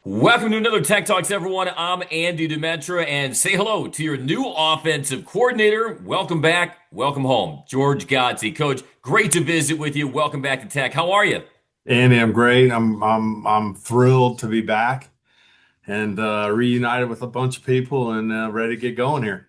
Welcome to another Tech Talks, everyone. I'm Andy Demetra, and say hello to your new offensive coordinator. Welcome back. Welcome home, George Godsey. Coach, great to visit with you. Welcome back to Tech. How are you? Andy, I'm great. I'm thrilled to be back and reunited with a bunch of people and ready to get going here.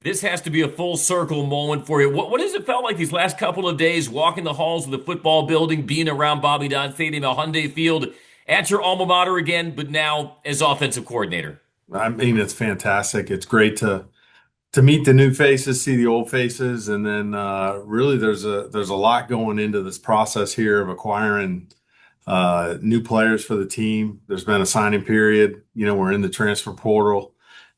This has to be a full circle moment for you. What has it felt like these last couple of days, walking the halls of the football building, being around Bobby Dodd Stadium at Hyundai Field, at your alma mater again, but now as offensive coordinator? I mean, it's fantastic. It's great to meet the new faces, see the old faces, and then really there's a lot going into this process here of acquiring new players for the team. There's been a signing period. We're in the transfer portal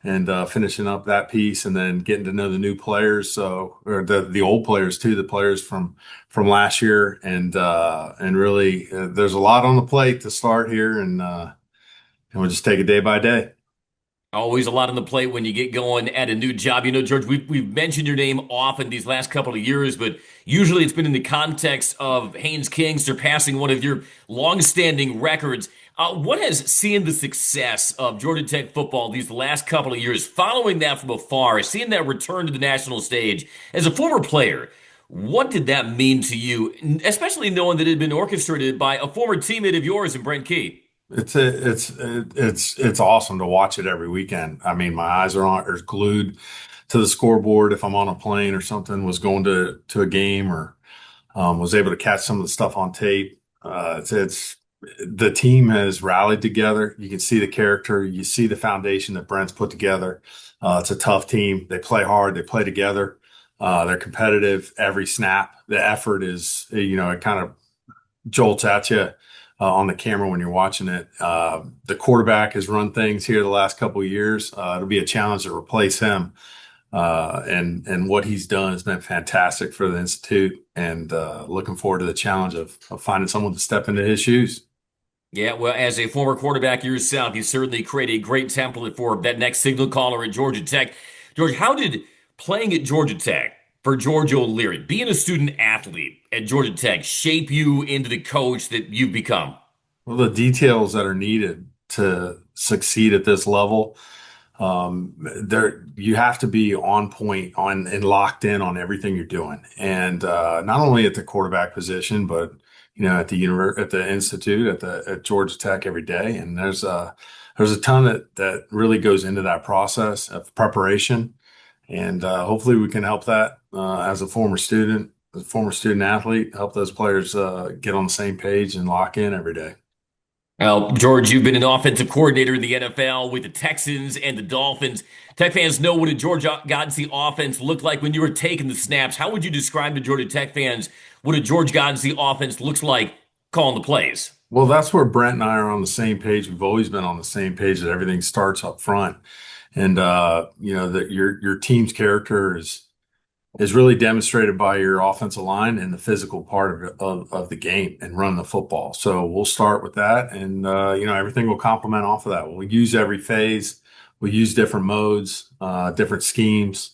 and finishing up that piece, and then getting to know the new players. So, or the old players too, the players from last year, and really there's a lot on the plate to start here, and we'll just take it day by day. Always a lot on the plate when you get going at a new job. You know, George, we've mentioned your name often these last couple of years, but usually it's been in the context of Haynes King surpassing one of your long-standing records. What has seen the success of Georgia Tech football these last couple of years, following that from afar, seeing that return to the national stage as a former player? What did that mean to you, especially knowing that it had been orchestrated by a former teammate of yours in Brent Key? It's awesome to watch it every weekend. I mean, my eyes are glued to the scoreboard if I'm on a plane or something, was going to a game, or was able to catch some of the stuff on tape. It's the team has rallied together. You can see the character, you see the foundation that Brent's put together. It's a tough team. They play hard, they play together. They're competitive every snap. The effort is, it kind of jolts at you on the camera when you're watching it. The quarterback has run things here the last couple of years. It'll be a challenge to replace him. And what he's done has been fantastic for the Institute, and looking forward to the challenge of finding someone to step into his shoes. Yeah, well, as a former quarterback yourself, you certainly create a great template for that next signal caller at Georgia Tech. George, how did playing at Georgia Tech for George O'Leary, being a student athlete at Georgia Tech, shape you into the coach that you've become? Well, the details that are needed to succeed at this level, there you have to be on point on and locked in on everything you're doing, and not only at the quarterback position, but at at the institute, at Georgia Tech every day. And there's a ton that really goes into that process of preparation, and hopefully we can help that as a former student athlete, help those players get on the same page and lock in every day. Well, George, you've been an offensive coordinator in the NFL with the Texans and the Dolphins. Tech fans know what a George Godsey offense looked like when you were taking the snaps. How would you describe to Georgia Tech fans what a George Godsey offense looks like calling the plays? Well, that's where Brent and I are on the same page. We've always been on the same page that everything starts up front, and that your team's character is really demonstrated by your offensive line and the physical part of the game and run the football. So we'll start with that, and everything will complement off of that. We'll use every phase, we'll use different modes, different schemes,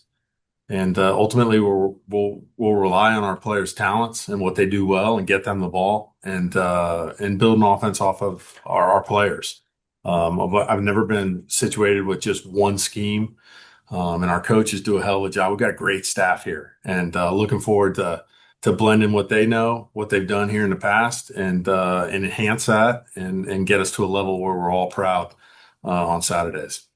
and ultimately we'll rely on our players' talents and what they do well, and get them the ball, and build an offense off of our players. I've never been situated with just one scheme, and our coaches do a hell of a job. We've got a great staff here, and looking forward to blending what they know, what they've done here in the past, and enhance that, and get us to a level where we're all proud on Saturdays.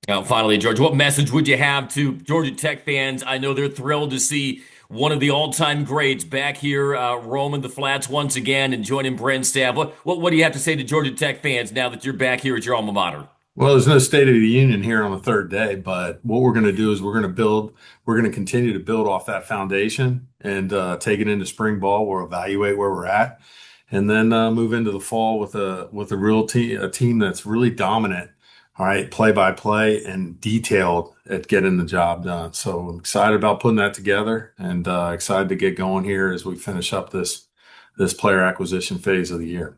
Now, finally, George, what message would you have to Georgia Tech fans? I know they're thrilled to see one of the all-time greats back here, roaming the flats once again and joining Brent's staff. What do you have to say to Georgia Tech fans now that you're back here at your alma mater? Well, there's no State of the Union here on the third day, but what we're going to do is we're going to continue to build off that foundation, and take it into spring ball. We'll evaluate where we're at, and then move into the fall with a real team, a team that's really dominant. All right, play by play and detailed at getting the job done. So I'm excited about putting that together, and excited to get going here as we finish up this player acquisition phase of the year.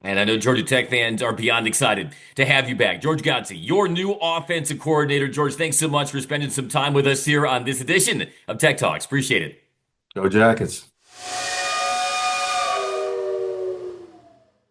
And I know Georgia Tech fans are beyond excited to have you back. George Godsey, your new offensive coordinator. George, thanks so much for spending some time with us here on this edition of Tech Talks. Appreciate it. Go Jackets.